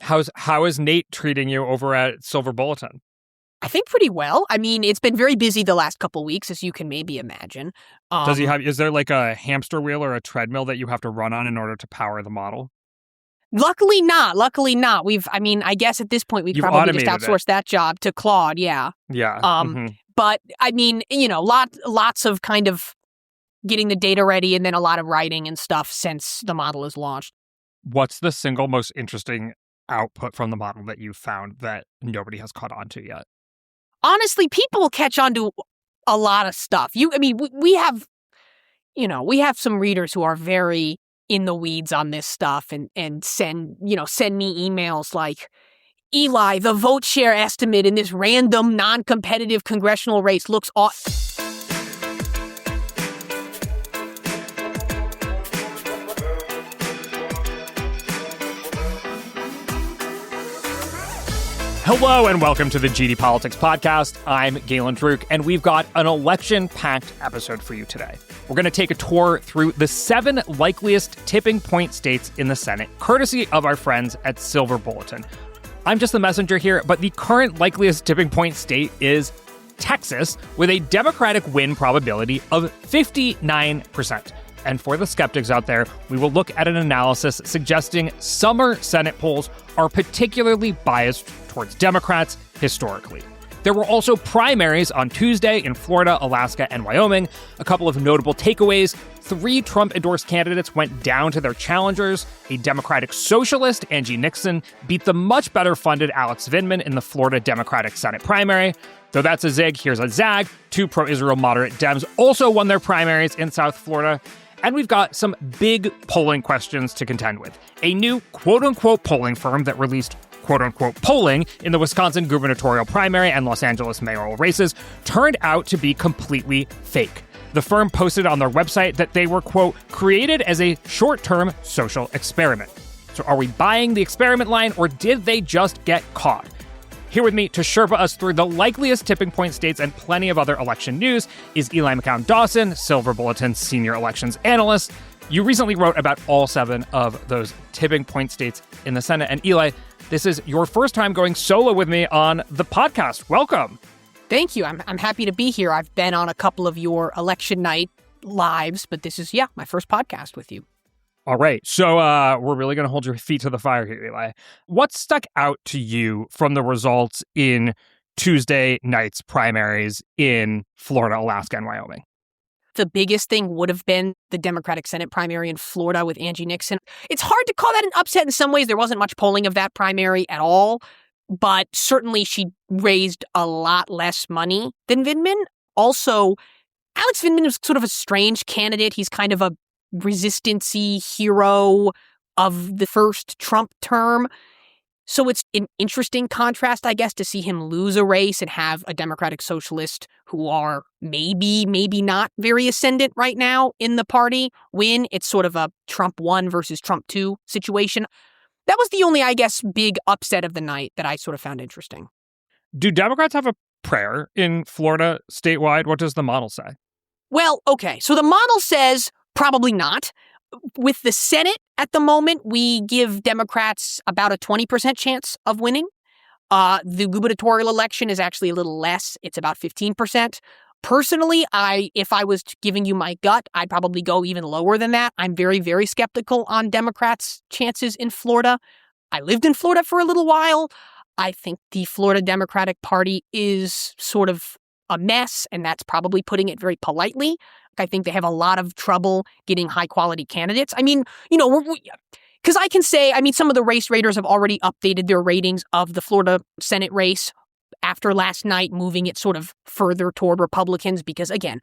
How is Nate treating you over at Silver Bulletin? I think pretty well. I mean, it's been very busy the last couple weeks, as you can maybe imagine. Is there like a hamster wheel or a treadmill that you have to run on in order to power the model? Luckily not. I guess at this point, we've probably just outsourced that job to Claude. Yeah. Yeah. But I mean, lots of kind of getting the data ready and then a lot of writing and stuff since the model is launched. What's the single most interesting output from the model that you found that nobody has caught on to yet? Honestly, people will catch on to a lot of stuff. We have some readers who are very in the weeds on this stuff and send me emails like, Eli, the vote share estimate in this random non-competitive congressional race looks Hello and welcome to the GD Politics Podcast. I'm Galen Druk, and we've got an election-packed episode for you today. We're going to take a tour through the 7 likeliest tipping point states in the Senate, courtesy of our friends at Silver Bulletin. I'm just the messenger here, but the current likeliest tipping point state is Texas, with a Democratic win probability of 59%. And for the skeptics out there, we will look at an analysis suggesting summer Senate polls are particularly biased towards Democrats historically. There were also primaries on Tuesday in Florida, Alaska, and Wyoming. A couple of notable takeaways: 3 Trump-endorsed candidates went down to their challengers. A Democratic socialist, Angie Nixon, beat the much better-funded Alex Vindman in the Florida Democratic Senate primary. Though that's a zig, here's a zag. 2 pro-Israel moderate Dems also won their primaries in South Florida. And we've got some big polling questions to contend with. A new quote-unquote polling firm that released quote-unquote polling in the Wisconsin gubernatorial primary and Los Angeles mayoral races turned out to be completely fake. The firm posted on their website that they were, quote, created as a short-term social experiment. So are we buying the experiment line, or did they just get caught? Here with me to Sherpa us through the likeliest tipping point states and plenty of other election news is Eli McCown-Dawson, Silver Bulletin's senior elections analyst. You recently wrote about all 7 of those tipping point states in the Senate. And Eli, this is your first time going solo with me on the podcast. Welcome. Thank you. I'm happy to be here. I've been on a couple of your election night lives, but this is, my first podcast with you. All right. So we're really going to hold your feet to the fire here, Eli. What stuck out to you from the results in Tuesday night's primaries in Florida, Alaska, and Wyoming? The biggest thing would have been the Democratic Senate primary in Florida with Angie Nixon. It's hard to call that an upset in some ways. There wasn't much polling of that primary at all, but certainly she raised a lot less money than Vindman. Also, Alex Vindman was sort of a strange candidate. He's kind of a resistance-y hero of the first Trump term. So it's an interesting contrast, I guess, to see him lose a race and have a Democratic socialist who are maybe not very ascendant right now in the party win. It's sort of a Trump 1 versus Trump 2 situation. That was the only, I guess, big upset of the night that I sort of found interesting. Do Democrats have a prayer in Florida statewide? What does the model say? Well, okay. So the model says probably not. With the Senate at the moment, we give Democrats about a 20% chance of winning. The gubernatorial election is actually a little less. It's about 15%. Personally, if I was giving you my gut, I'd probably go even lower than that. I'm very, very skeptical on Democrats' chances in Florida. I lived in Florida for a little while. I think the Florida Democratic Party is sort of a mess, and that's probably putting it very politely. I think they have a lot of trouble getting high-quality candidates. I mean, because I can say, some of the race raters have already updated their ratings of the Florida Senate race after last night, moving it sort of further toward Republicans, because, again,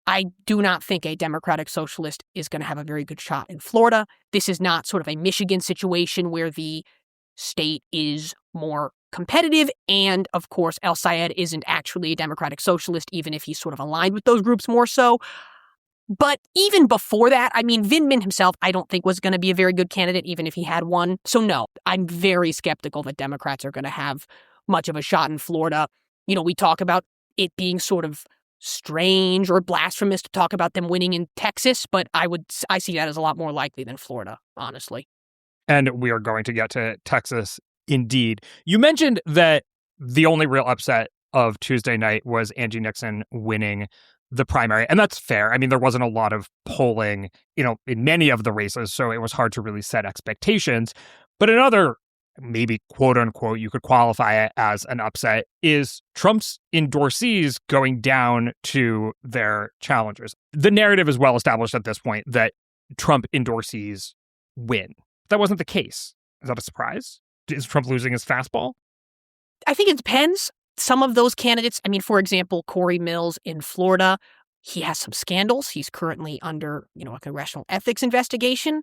I do not think a Democratic socialist is going to have a very good shot in Florida. This is not sort of a Michigan situation where the state is more competitive. And of course, El Sayed isn't actually a Democratic socialist, even if he's sort of aligned with those groups more so. But even before that, Vindman himself, I don't think was going to be a very good candidate, even if he had won. So no, I'm very skeptical that Democrats are going to have much of a shot in Florida. We talk about it being sort of strange or blasphemous to talk about them winning in Texas, but I see that as a lot more likely than Florida, honestly. And we are going to get to Texas indeed. You mentioned that the only real upset of Tuesday night was Angie Nixon winning the primary. And that's fair. I mean, there wasn't a lot of polling, in many of the races, so it was hard to really set expectations. But another, maybe quote unquote, you could qualify it as an upset, is Trump's endorsees going down to their challengers. The narrative is well established at this point that Trump endorsees win. That wasn't the case. Is that a surprise? Is Trump losing his fastball? I think it depends. Some of those candidates, I mean, for example, Corey Mills in Florida, he has some scandals. He's currently under, a congressional ethics investigation.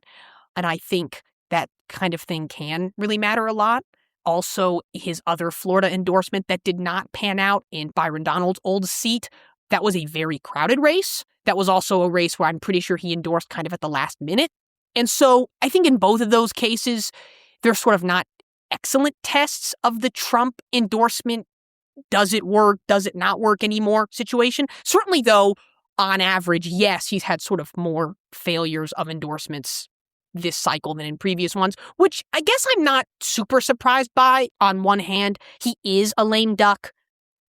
And I think that kind of thing can really matter a lot. Also, his other Florida endorsement that did not pan out in Byron Donalds' old seat, that was a very crowded race. That was also a race where I'm pretty sure he endorsed kind of at the last minute. And so I think in both of those cases, they're sort of not excellent tests of the Trump endorsement. Does it work? Does it not work anymore situation? Certainly, though, on average, yes, he's had sort of more failures of endorsements this cycle than in previous ones, which I guess I'm not super surprised by. On one hand, he is a lame duck,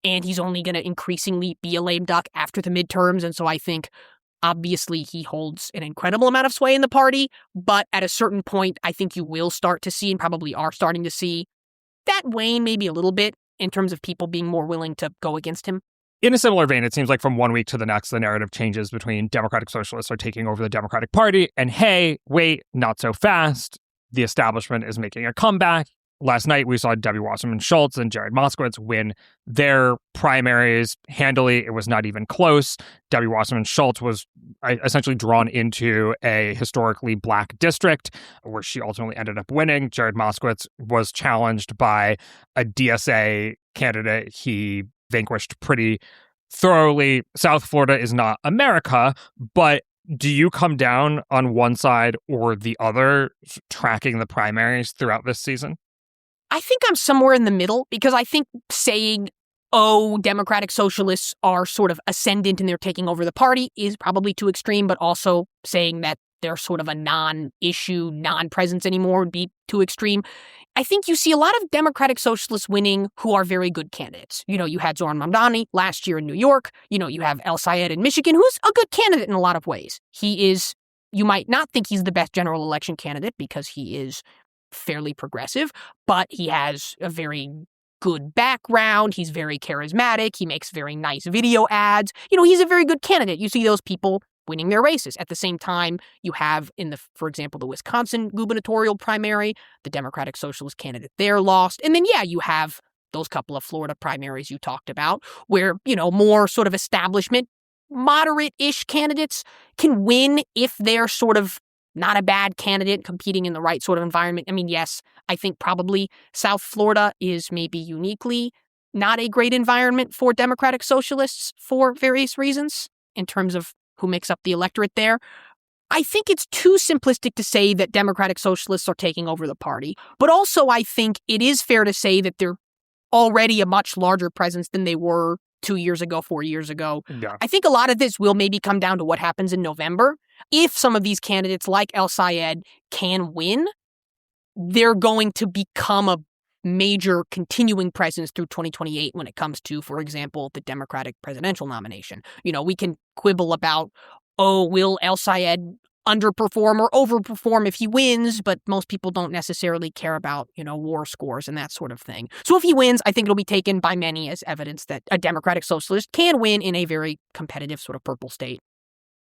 and he's only going to increasingly be a lame duck after the midterms. And so I think, obviously, he holds an incredible amount of sway in the party. But at a certain point, I think you will start to see, and probably are starting to see, that wane maybe a little bit in terms of people being more willing to go against him. In a similar vein, it seems like from one week to the next, the narrative changes between Democratic Socialists are taking over the Democratic Party, and hey, wait, not so fast. The establishment is making a comeback. Last night, we saw Debbie Wasserman Schultz and Jared Moskowitz win their primaries handily. It was not even close. Debbie Wasserman Schultz was essentially drawn into a historically black district where she ultimately ended up winning. Jared Moskowitz was challenged by a DSA candidate he vanquished pretty thoroughly. South Florida is not America, but do you come down on one side or the other tracking the primaries throughout this season? I think I'm somewhere in the middle, because I think saying, Democratic Socialists are sort of ascendant and they're taking over the party is probably too extreme, but also saying that they're sort of a non-issue, non-presence anymore would be too extreme. I think you see a lot of Democratic Socialists winning who are very good candidates. You had Zohran Mamdani last year in New York. You have El Sayed in Michigan, who's a good candidate in a lot of ways. He is, you might not think he's the best general election candidate because he is fairly progressive, but he has a very good background. He's very charismatic. He makes very nice video ads. He's a very good candidate. You see those people winning their races. At the same time, you have for example, the Wisconsin gubernatorial primary, the Democratic Socialist candidate there lost. And then, you have those couple of Florida primaries you talked about where, more sort of establishment, moderate-ish candidates can win if they're sort of not a bad candidate competing in the right sort of environment. I mean, yes, I think probably South Florida is maybe uniquely not a great environment for Democratic Socialists for various reasons in terms of who makes up the electorate there. I think it's too simplistic to say that Democratic Socialists are taking over the party, but also I think it is fair to say that they're already a much larger presence than they were 2 years ago, 4 years ago. Yeah. I think a lot of this will maybe come down to what happens in November. If some of these candidates like El Sayed can win, they're going to become a major continuing presence through 2028 when it comes to, for example, the Democratic presidential nomination. We can quibble about, will El Sayed underperform or overperform if he wins, but most people don't necessarily care about, war scores and that sort of thing. So if he wins, I think it'll be taken by many as evidence that a Democratic Socialist can win in a very competitive sort of purple state.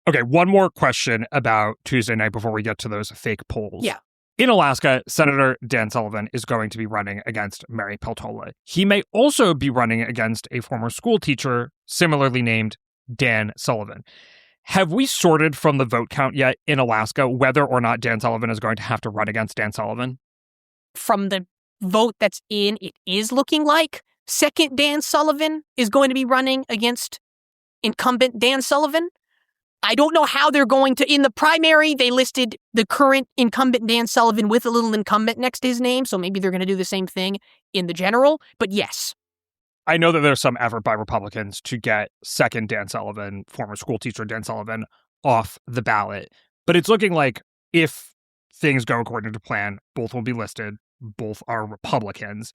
Okay, one more question about Tuesday night before we get to those fake polls. Yeah. In Alaska, Senator Dan Sullivan is going to be running against Mary Peltola. He may also be running against a former school teacher similarly named Dan Sullivan. Have we sorted from the vote count yet in Alaska whether or not Dan Sullivan is going to have to run against Dan Sullivan? From the vote that's in, it is looking like second Dan Sullivan is going to be running against incumbent Dan Sullivan. I don't know how they're going to, in the primary, they listed the current incumbent Dan Sullivan with a little incumbent next to his name, so maybe they're going to do the same thing in the general, but yes. I know that there's some effort by Republicans to get second Dan Sullivan, former school teacher Dan Sullivan, off the ballot, but it's looking like if things go according to plan, both will be listed, both are Republicans.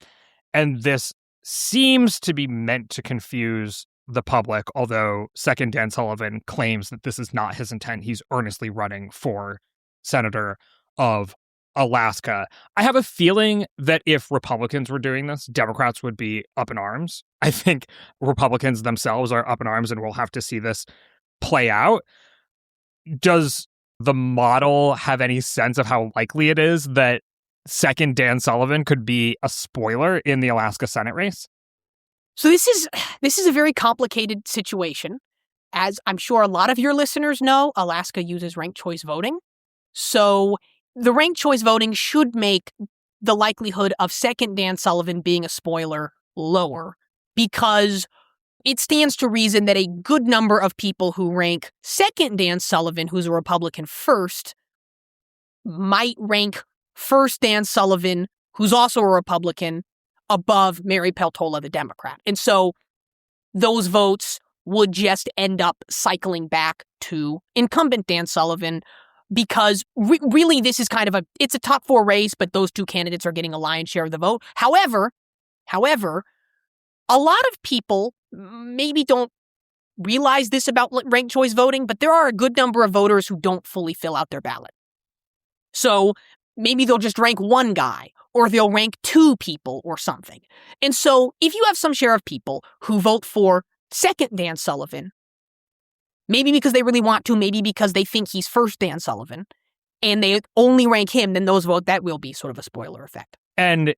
And this seems to be meant to confuse the public, although second Dan Sullivan claims that this is not his intent. He's earnestly running for senator of Alaska. I have a feeling that if Republicans were doing this, Democrats would be up in arms. I think Republicans themselves are up in arms, and we'll have to see this play out. Does the model have any sense of how likely it is that second Dan Sullivan could be a spoiler in the Alaska Senate race? So this is a very complicated situation. As I'm sure a lot of your listeners know, Alaska uses ranked choice voting. So the ranked choice voting should make the likelihood of second Dan Sullivan being a spoiler lower, because it stands to reason that a good number of people who rank second Dan Sullivan, who's a Republican, first, might rank first Dan Sullivan, who's also a Republican, above Mary Peltola, the Democrat. And so those votes would just end up cycling back to incumbent Dan Sullivan, because really this is kind of it's a top four race, but those two candidates are getting a lion's share of the vote. However, a lot of people maybe don't realize this about ranked choice voting, but there are a good number of voters who don't fully fill out their ballot. So maybe they'll just rank one guy, or they'll rank two people or something. And so if you have some share of people who vote for second Dan Sullivan, maybe because they really want to, maybe because they think he's first Dan Sullivan, and they only rank him, then that will be sort of a spoiler effect. And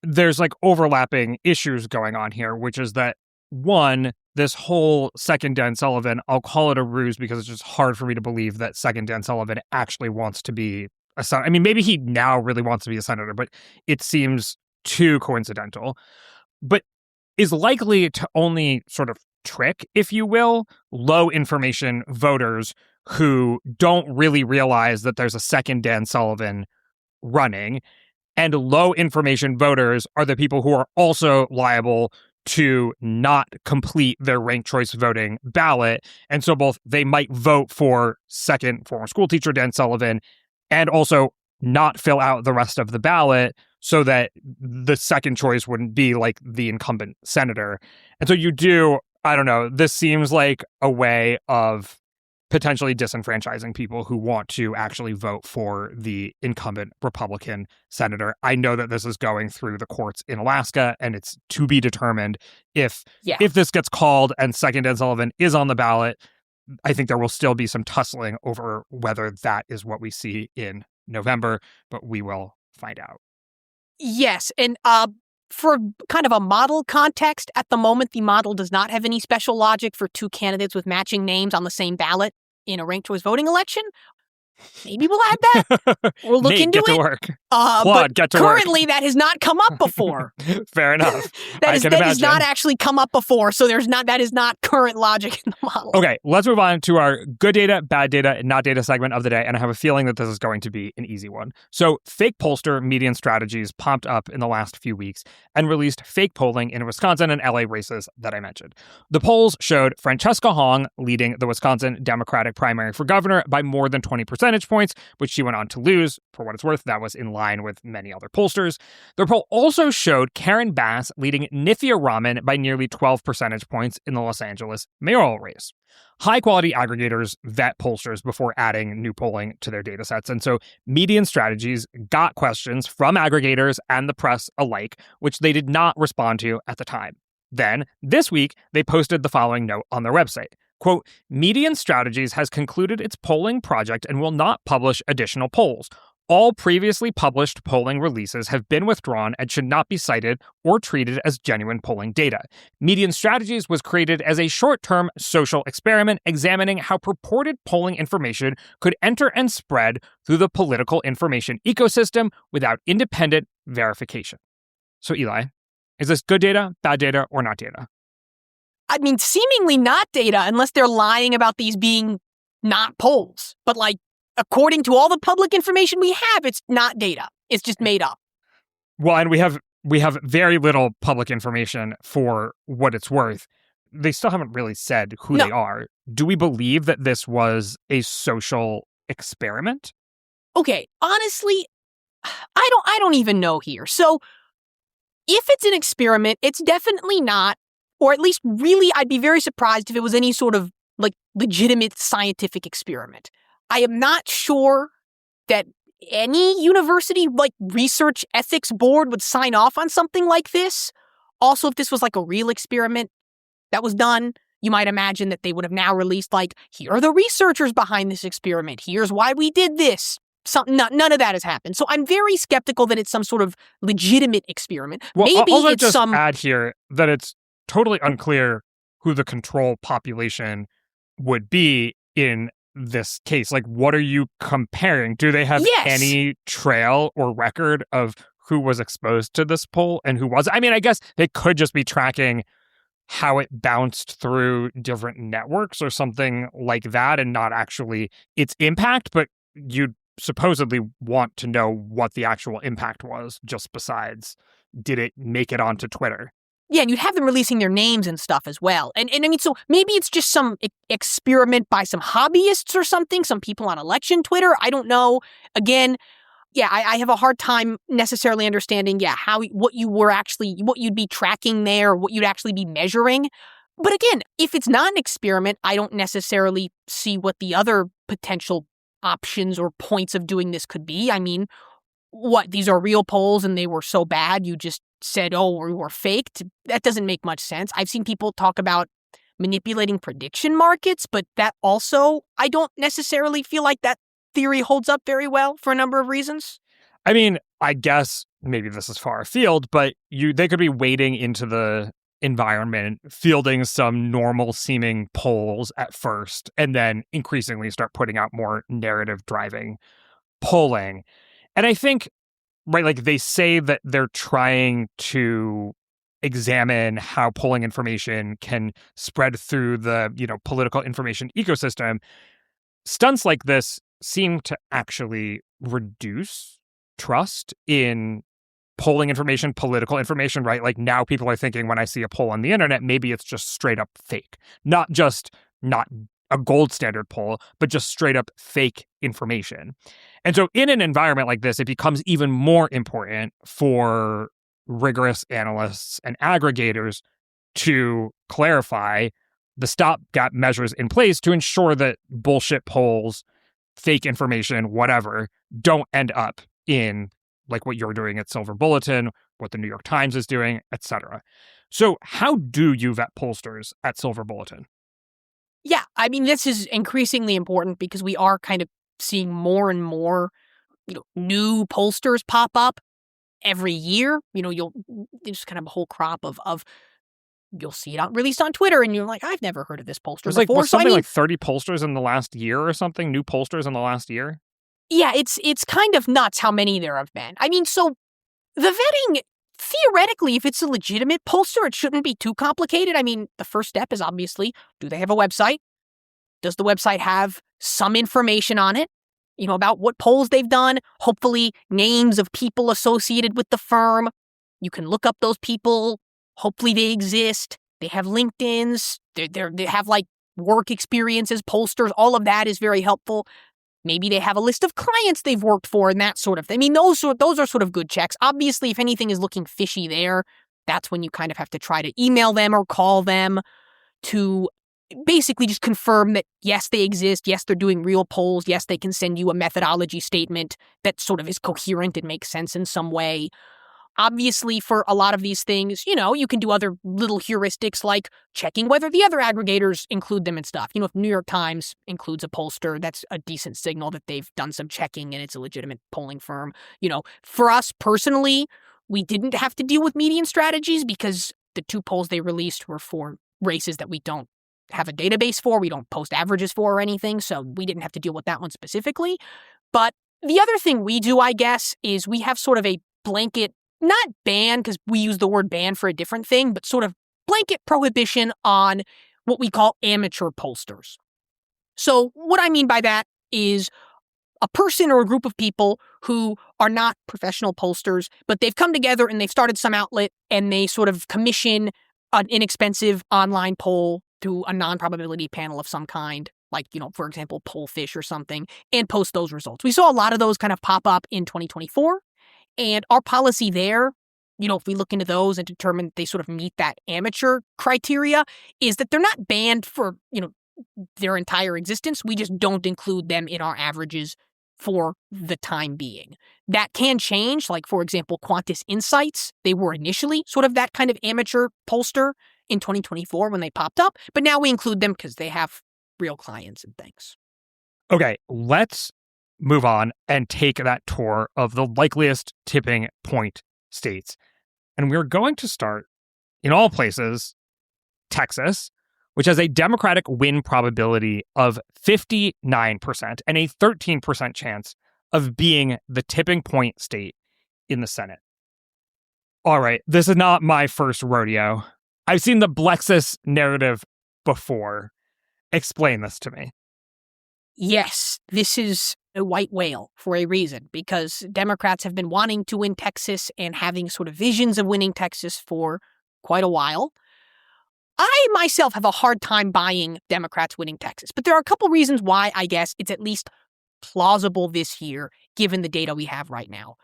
there's like overlapping issues going on here, which is that, one, this whole second Dan Sullivan, I'll call it a ruse because it's just hard for me to believe that second Dan Sullivan actually wants to be a senator. I mean, maybe he now really wants to be a senator, but it seems too coincidental. But is likely to only sort of trick, if you will, low information voters who don't really realize that there's a second Dan Sullivan running. And low information voters are the people who are also liable to not complete their ranked choice voting ballot. And so both they might vote for second former school teacher Dan Sullivan and also not fill out the rest of the ballot so that the second choice wouldn't be like the incumbent senator. And so you do, I don't know, this seems like a way of potentially disenfranchising people who want to actually vote for the incumbent Republican senator. I know that this is going through the courts in Alaska, and it's to be determined if this gets called and second Dan Sullivan is on the ballot. I think there will still be some tussling over whether that is what we see in November, but we will find out. Yes, and for kind of a model context, at the moment, the model does not have any special logic for two candidates with matching names on the same ballot in a ranked choice voting election. Maybe we'll add that. We'll look Nate, into get it. To work. But get to currently, that has not come up before. Fair enough. that has not actually come up before, so that is not current logic in the model. Okay, let's move on to our good data, bad data, and not data segment of the day, and I have a feeling that this is going to be an easy one. So fake pollster median strategies popped up in the last few weeks and released fake polling in Wisconsin and LA races that I mentioned. The polls showed Francesca Hong leading the Wisconsin Democratic primary for governor by more than 20 percentage points, which she went on to lose. For what it's worth, that was in line with many other pollsters. The poll also showed Karen Bass leading Nithya Raman by nearly 12 percentage points in the Los Angeles mayoral race. High-quality aggregators vet pollsters before adding new polling to their data sets, and so median strategies got questions from aggregators and the press alike, which they did not respond to at the time. Then, this week, they posted the following note on their website. Quote, Median Strategies has concluded its polling project and will not publish additional polls. All previously published polling releases have been withdrawn and should not be cited or treated as genuine polling data. Median Strategies was created as a short-term social experiment examining how purported polling information could enter and spread through the political information ecosystem without independent verification. So, Eli, is this good data, bad data, or not data? I mean, seemingly not data, unless they're lying about these being not polls. But according to all the public information we have, it's not data. It's just made up. Well, and we have very little public information for what it's worth. They still haven't really said who they are. Do we believe that this was a social experiment? Okay, honestly, I don't even know here. So if it's an experiment, it's definitely not, or at least really, I'd be very surprised if it was any sort of like legitimate scientific experiment. I am not sure that any university like research ethics board would sign off on something like this. Also, if this was like a real experiment that was done, you might imagine that they would have now released like, here are the researchers behind this experiment. Here's why we did this. None of that has happened. So I'm very skeptical that it's some sort of legitimate experiment. Well, Maybe I'll it's just some... add here that it's totally unclear who the control population would be in this case. Like, what are you comparing? Do they have Yes. any trail or record of who was exposed to this poll and who wasn't? I mean, I guess they could just be tracking how it bounced through different networks or something like that and not actually its impact, but you'd supposedly want to know what the actual impact was, just besides did it make it onto Twitter? Yeah, and you'd have them releasing their names and stuff as well. And I mean, so maybe it's just some experiment by some hobbyists or something, some people on election Twitter. I don't know. Again, yeah, I have a hard time necessarily understanding, what you'd be tracking there, what you'd actually be measuring. But again, if it's not an experiment, I don't necessarily see what the other potential options or points of doing this could be. I mean, what, these are real polls and they were so bad you just said, oh, we were faked? That doesn't make much sense. I've seen people talk about manipulating prediction markets, but that also, I don't necessarily feel like that theory holds up very well for a number of reasons. I mean, I guess maybe this is far afield, but they could be wading into the environment, fielding some normal seeming polls at first, and then increasingly start putting out more narrative driving polling. And I think, right, like they say that they're trying to examine how polling information can spread through the, political information ecosystem. Stunts like this seem to actually reduce trust in polling information, political information, right? Like now people are thinking when I see a poll on the internet, maybe it's just straight up fake. Not a gold standard poll, but just straight up fake information. And so in an environment like this, it becomes even more important for rigorous analysts and aggregators to clarify the stopgap measures in place to ensure that bullshit polls, fake information, whatever, don't end up in like what you're doing at Silver Bulletin, what the New York Times is doing, etc. So how do you vet pollsters at Silver Bulletin? Yeah, I mean, this is increasingly important because we are kind of seeing more and more, new pollsters pop up every year. There's kind of a whole crop of you'll see it released on Twitter, and you're like, I've never heard of this pollster before. Was something like 30 pollsters in the last year or something? New pollsters in the last year? Yeah, it's kind of nuts how many there have been. I mean, so the vetting, theoretically, if it's a legitimate pollster, it shouldn't be too complicated. I mean, the first step is obviously, do they have a website? Does the website have some information on it, about what polls they've done? Hopefully, names of people associated with the firm. You can look up those people. Hopefully, they exist. They have LinkedIns. They have like work experiences, pollsters. All of that is very helpful. Maybe they have a list of clients they've worked for and that sort of thing. I mean, those are sort of good checks. Obviously, if anything is looking fishy there, that's when you kind of have to try to email them or call them to basically just confirm that, yes, they exist. Yes, they're doing real polls. Yes, they can send you a methodology statement that sort of is coherent and makes sense in some way. Obviously, for a lot of these things, you can do other little heuristics like checking whether the other aggregators include them and stuff. If New York Times includes a pollster, that's a decent signal that they've done some checking and it's a legitimate polling firm. For us personally, we didn't have to deal with median strategies because the two polls they released were for races that we don't have a database for, we don't post averages for or anything, so we didn't have to deal with that one specifically. But the other thing we do, I guess, is we have sort of a blanket, not ban, because we use the word ban for a different thing, but sort of blanket prohibition on what we call amateur pollsters. So what I mean by that is a person or a group of people who are not professional pollsters, but they've come together and they've started some outlet and they sort of commission an inexpensive online poll through a non-probability panel of some kind. like, for example, Pollfish or something, and post those results. We saw a lot of those kind of pop up in 2024. And our policy there, if we look into those and determine they sort of meet that amateur criteria, is that they're not banned for, their entire existence. We just don't include them in our averages for the time being. That can change. Like, for example, Qantas Insights, they were initially sort of that kind of amateur pollster in 2024 when they popped up, but now we include them because they have real clients and things. Okay, let's move on and take that tour of the likeliest tipping point states. And we're going to start, in all places, Texas, which has a Democratic win probability of 59% and a 13% chance of being the tipping point state in the Senate. All right, this is not my first rodeo. I've seen the Blexus narrative before. Explain this to me. Yes, this is a white whale for a reason, because Democrats have been wanting to win Texas and having sort of visions of winning Texas for quite a while. I myself have a hard time buying Democrats winning Texas, but there are a couple reasons why I guess it's at least plausible this year, given the data we have right now.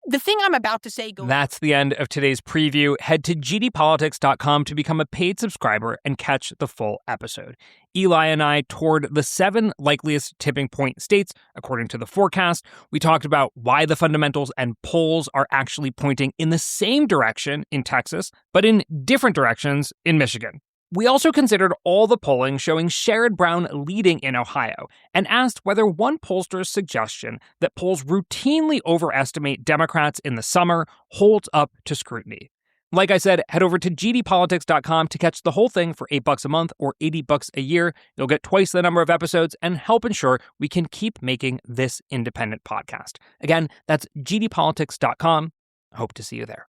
The thing I'm about to say goes... That's the end of today's preview. Head to gdpolitics.com to become a paid subscriber and catch the full episode. Eli and I toured the 7 likeliest tipping point states according to the forecast. We talked about why the fundamentals and polls are actually pointing in the same direction in Texas, but in different directions in Michigan. We also considered all the polling showing Sherrod Brown leading in Ohio and asked whether one pollster's suggestion that polls routinely overestimate Democrats in the summer holds up to scrutiny. Like I said, head over to gdpolitics.com to catch the whole thing for $8 a month or $80 a year. You'll get twice the number of episodes and help ensure we can keep making this independent podcast. Again, that's gdpolitics.com. Hope to see you there.